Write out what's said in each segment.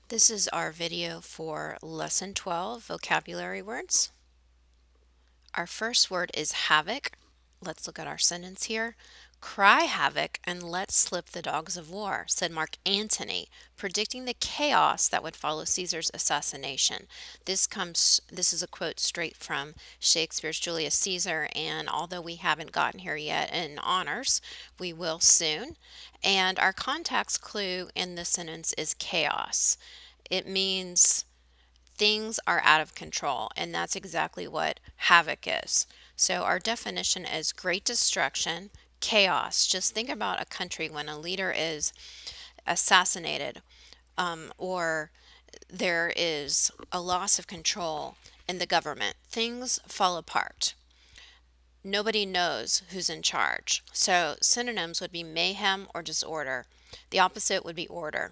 This is our video for Lesson 12, vocabulary words. Our first word is havoc. Let's look at our sentence here. Cry havoc and let slip the dogs of war, said Mark Antony, predicting the chaos that would follow Caesar's assassination. This is a quote straight from Shakespeare's Julius Caesar, and although we haven't gotten here yet in honors, we will soon. And our context clue in this sentence is chaos. It means things are out of control, and that's exactly what havoc is. So, our definition is great destruction, chaos. Just think about a country when a leader is assassinated, or there is a loss of control in the government. Things fall apart. Nobody knows who's in charge. So, synonyms would be mayhem or disorder. The opposite would be order.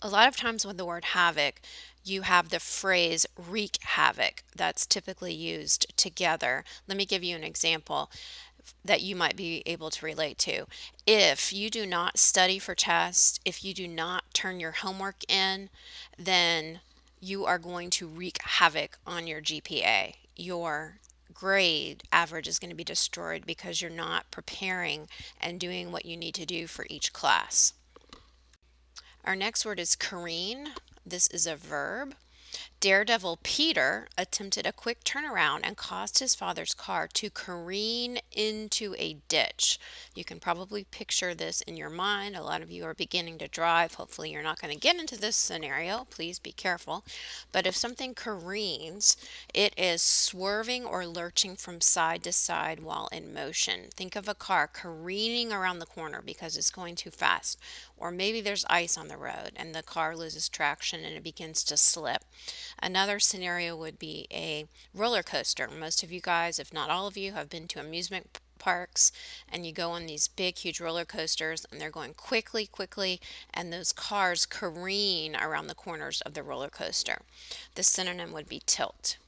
A lot of times with the word havoc, you have the phrase wreak havoc that's typically used together. Let me give you an example that you might be able to relate to. If you do not study for tests, if you do not turn your homework in, then you are going to wreak havoc on your GPA. Your grade average is going to be destroyed because you're not preparing and doing what you need to do for each class. Our next word is careen. This is a verb. Daredevil Peter attempted a quick turnaround and caused his father's car to careen into a ditch. You can probably picture this in your mind. A lot of you are beginning to drive. Hopefully, you're not going to get into this scenario. Please be careful. But if something careens, it is swerving or lurching from side to side while in motion. Think of a car careening around the corner because it's going too fast. Or maybe there's ice on the road and the car loses traction and it begins to slip. Another scenario would be a roller coaster. Most of you guys, if not all of you, have been to amusement parks and you go on these big, huge roller coasters and they're going quickly, quickly, and those cars careen around the corners of the roller coaster. The synonym would be tilt.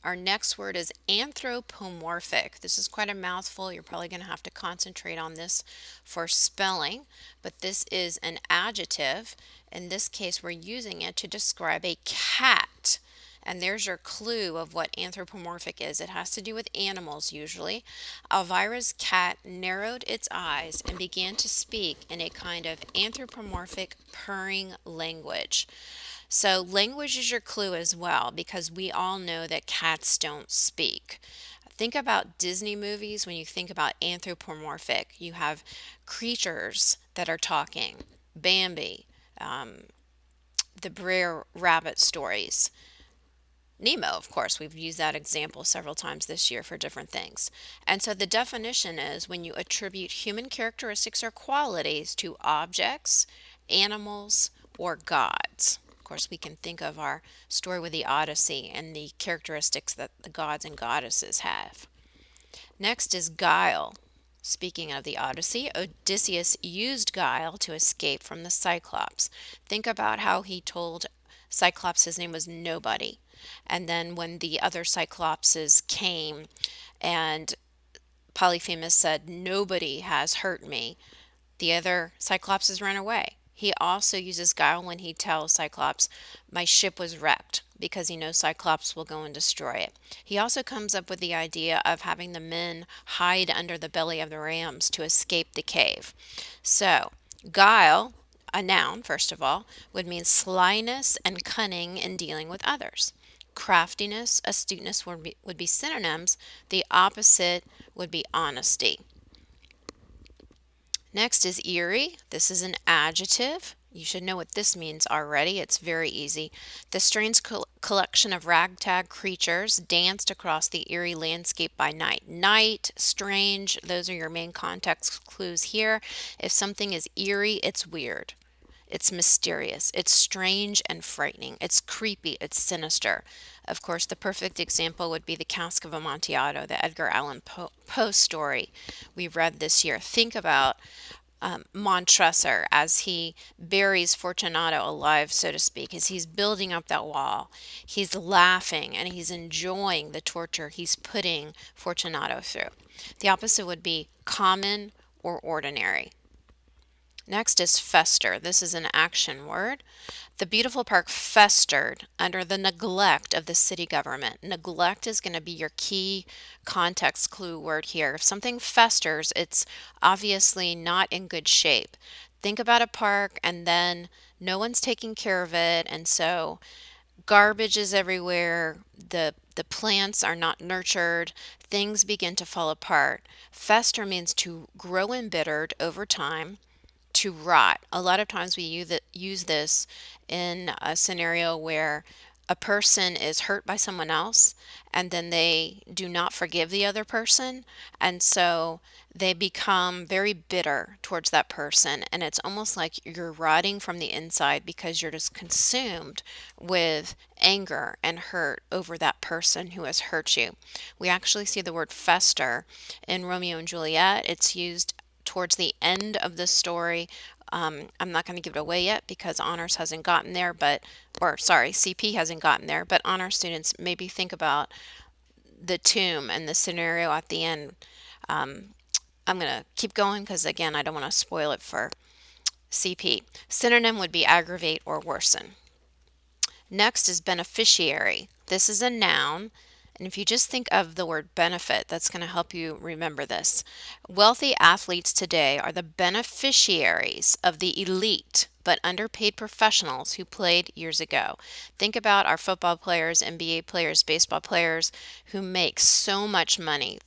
Our next word is anthropomorphic. This is quite a mouthful. You're probably going to have to concentrate on this for spelling, but this is an adjective. In this case, we're using it to describe a cat. And there's your clue of what anthropomorphic is. It has to do with animals usually. Elvira's cat narrowed its eyes and began to speak in a kind of anthropomorphic purring language. So, language is your clue as well because we all know that cats don't speak. Think about Disney movies when you think about anthropomorphic. You have creatures that are talking. Bambi, the Brer Rabbit stories. Nemo, of course, we've used that example several times this year for different things. And so the definition is when you attribute human characteristics or qualities to objects, animals, or gods. Of course, we can think of our story with the Odyssey and the characteristics that the gods and goddesses have. Next is guile. Speaking of the Odyssey, Odysseus used guile to escape from the Cyclops. Think about how he told Cyclops his name was Nobody. And then when the other Cyclopses came and Polyphemus said, Nobody has hurt me, the other Cyclopses ran away. He also uses guile when he tells Cyclops, My ship was wrecked, because he knows Cyclops will go and destroy it. He also comes up with the idea of having the men hide under the belly of the rams to escape the cave. So, guile, a noun, first of all, would mean slyness and cunning in dealing with others. Craftiness, astuteness would be synonyms. The opposite would be honesty. Next is eerie. This is an adjective. You should know what this means already. It's very easy. The strange collection of ragtag creatures danced across the eerie landscape by night. Night, strange, those are your main context clues here. If something is eerie, it's weird. It's mysterious. It's strange and frightening. It's creepy. It's sinister. Of course, the perfect example would be the Cask of Amontillado, the Edgar Allan Poe story we read this year. Think about Montresor as he buries Fortunato alive, so to speak, as he's building up that wall. He's laughing and he's enjoying the torture he's putting Fortunato through. The opposite would be common or ordinary. Next is fester. This is an action word. The beautiful park festered under the neglect of the city government. Neglect is going to be your key context clue word here. If something festers, it's obviously not in good shape. Think about a park and then no one's taking care of it, and so garbage is everywhere. The plants are not nurtured. Things begin to fall apart. Fester means to grow embittered over time, to rot. A lot of times we use this in a scenario where a person is hurt by someone else and then they do not forgive the other person. And so they become very bitter towards that person. And it's almost like you're rotting from the inside because you're just consumed with anger and hurt over that person who has hurt you. We actually see the word fester in Romeo and Juliet. It's used towards the end of the story. I'm not going to give it away yet because honors hasn't gotten there, or sorry, CP hasn't gotten there, but honor students maybe think about the tomb and the scenario at the end. I'm going to keep going because, again, I don't want to spoil it for CP. Synonym would be aggravate or worsen. Next is beneficiary. This is a noun. And if you just think of the word benefit, that's going to help you remember this. Wealthy athletes today are the beneficiaries of the elite but underpaid professionals who played years ago. Think about our football players, NBA players, baseball players who make so much money.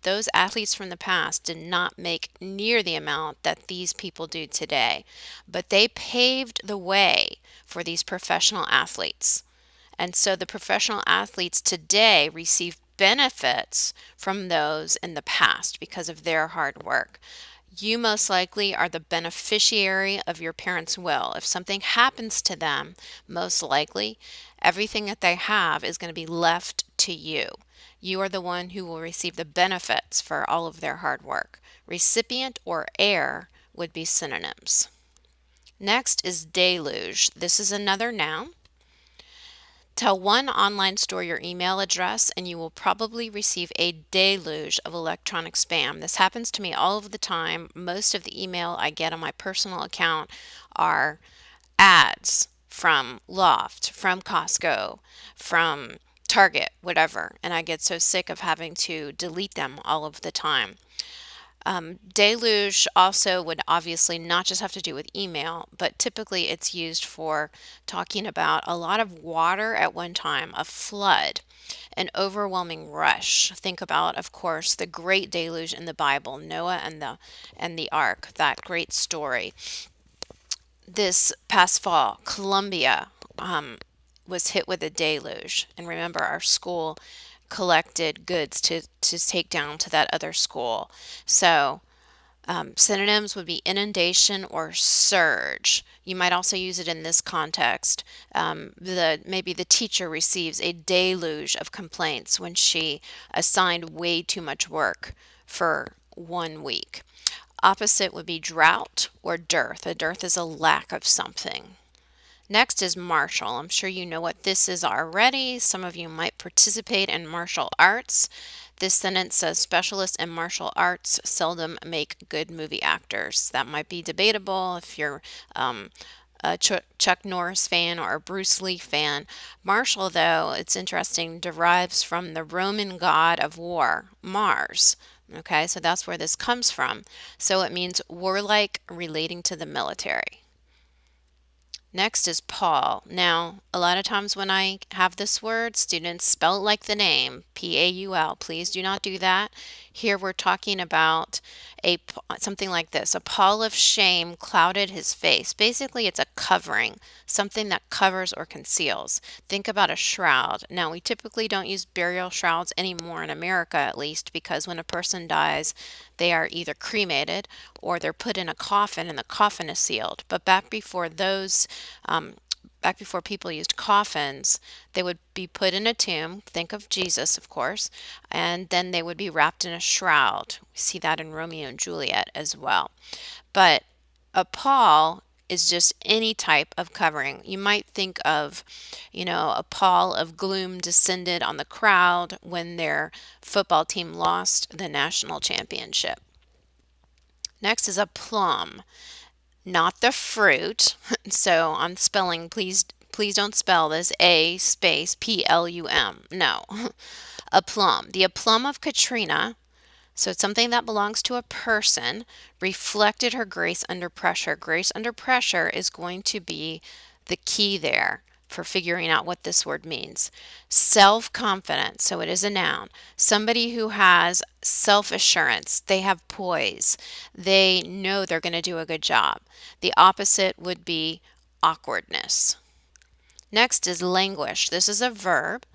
Those athletes from the past did not make near the amount that these people do today, but they paved the way for these professional athletes. And so the professional athletes today receive benefits from those in the past because of their hard work. You most likely are the beneficiary of your parents' will. If something happens to them, most likely everything that they have is going to be left to you. You are the one who will receive the benefits for all of their hard work. Recipient or heir would be synonyms. Next is deluge. This is another noun. Tell one online store your email address and you will probably receive a deluge of electronic spam. This happens to me all of the time. Most of the email I get on my personal account are ads from Loft, from Costco, from Target, whatever, and I get so sick of having to delete them all of the time. Deluge also would obviously not just have to do with email, but typically it's used for talking about a lot of water at one time, a flood, an overwhelming rush. Think about, of course, the great deluge in the Bible, Noah and the ark, that great story. This past fall, Columbia was hit with a deluge. And remember, our school collected goods to take down to that other school. So synonyms would be inundation or surge. You might also use it in this context. Maybe the teacher receives a deluge of complaints when she assigned way too much work for 1 week. Opposite would be drought or dearth. A dearth is a lack of something. Next is martial. I'm sure you know what this is already. Some of you might participate in martial arts. This sentence says specialists in martial arts seldom make good movie actors. That might be debatable if you're a Chuck Norris fan or a Bruce Lee fan. Martial, though, it's interesting, derives from the Roman god of war, Mars. Okay, so that's where this comes from. So it means warlike, relating to the military. Next is Paul. Now, a lot of times when I have this word, students spell it like the name, P-A-U-L. Please do not do that. Here we're talking about something like this. A pall of shame clouded his face. Basically, it's a covering, something that covers or conceals. Think about a shroud. Now, we typically don't use burial shrouds anymore in America, at least, because when a person dies, they are either cremated or they're put in a coffin and the coffin is sealed. But back before people used coffins, they would be put in a tomb, think of Jesus, of course, and then they would be wrapped in a shroud. We see that in Romeo and Juliet as well. But a pall is just any type of covering. You might think of, a pall of gloom descended on the crowd when their football team lost the national championship. Next is a plum. not the fruit. So on spelling, please don't spell this A space Plum. No. A plum. The aplomb of Katrina, so it's something that belongs to a person, reflected her grace under pressure. Grace under pressure is going to be the key there for figuring out what this word means. Self-confidence, so it is a noun. Somebody who has self-assurance, they have poise, they know they're going to do a good job. The opposite would be awkwardness. Next is languish. This is a verb.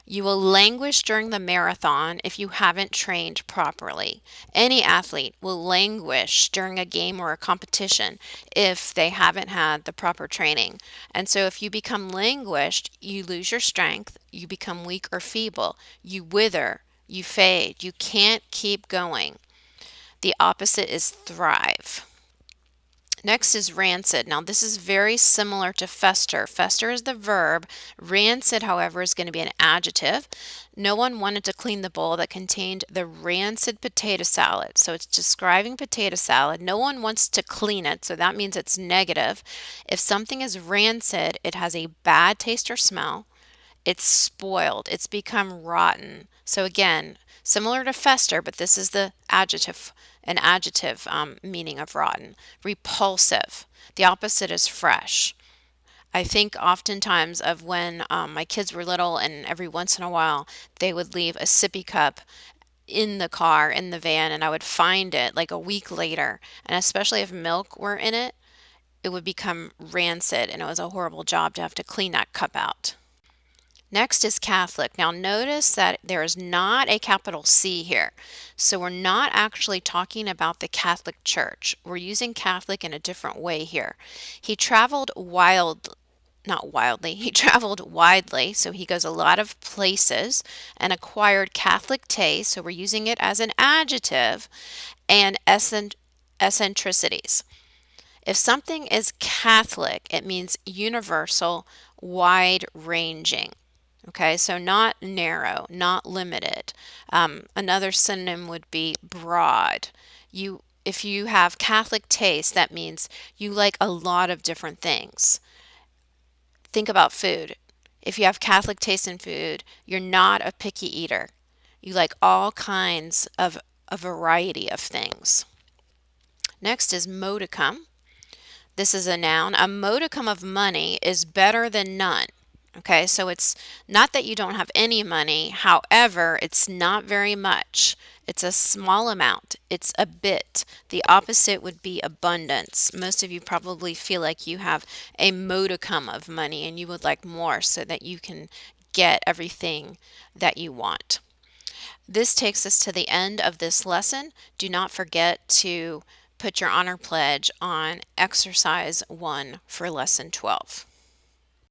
You will languish during the marathon if you haven't trained properly. Any athlete will languish during a game or a competition if they haven't had the proper training. And so if you become languished, you lose your strength, you become weak or feeble, you wither, you fade, you can't keep going. The opposite is thrive. Next is rancid. Now this is very similar to fester. Fester is the verb. Rancid, however, is going to be an adjective. No one wanted to clean the bowl that contained the rancid potato salad. So it's describing potato salad. No one wants to clean it, so that means it's negative. If something is rancid, it has a bad taste or smell. It's spoiled. It's become rotten. So again, similar to fester, but this is the adjective, an adjective meaning of rotten. Repulsive. The opposite is fresh. I think oftentimes of when my kids were little, and every once in a while they would leave a sippy cup in the car, in the van, and I would find it like a week later. And especially if milk were in it, it would become rancid, and it was a horrible job to have to clean that cup out. Next is Catholic. Now notice that there is not a capital C here. So we're not actually talking about the Catholic Church. We're using Catholic in a different way here. He traveled he traveled widely, so he goes a lot of places and acquired Catholic taste, so we're using it as an adjective, and eccentricities. If something is Catholic, it means universal, wide-ranging. Okay, so not narrow, not limited. Another synonym would be broad. If you have Catholic taste, that means you like a lot of different things. Think about food. If you have Catholic taste in food, you're not a picky eater. You like all kinds of a variety of things. Next is modicum. This is a noun. A modicum of money is better than none. Okay, so it's not that you don't have any money, however, it's not very much. It's a small amount. It's a bit. The opposite would be abundance. Most of you probably feel like you have a modicum of money and you would like more so that you can get everything that you want. This takes us to the end of this lesson. Do not forget to put your honor pledge on exercise 1 for lesson 12.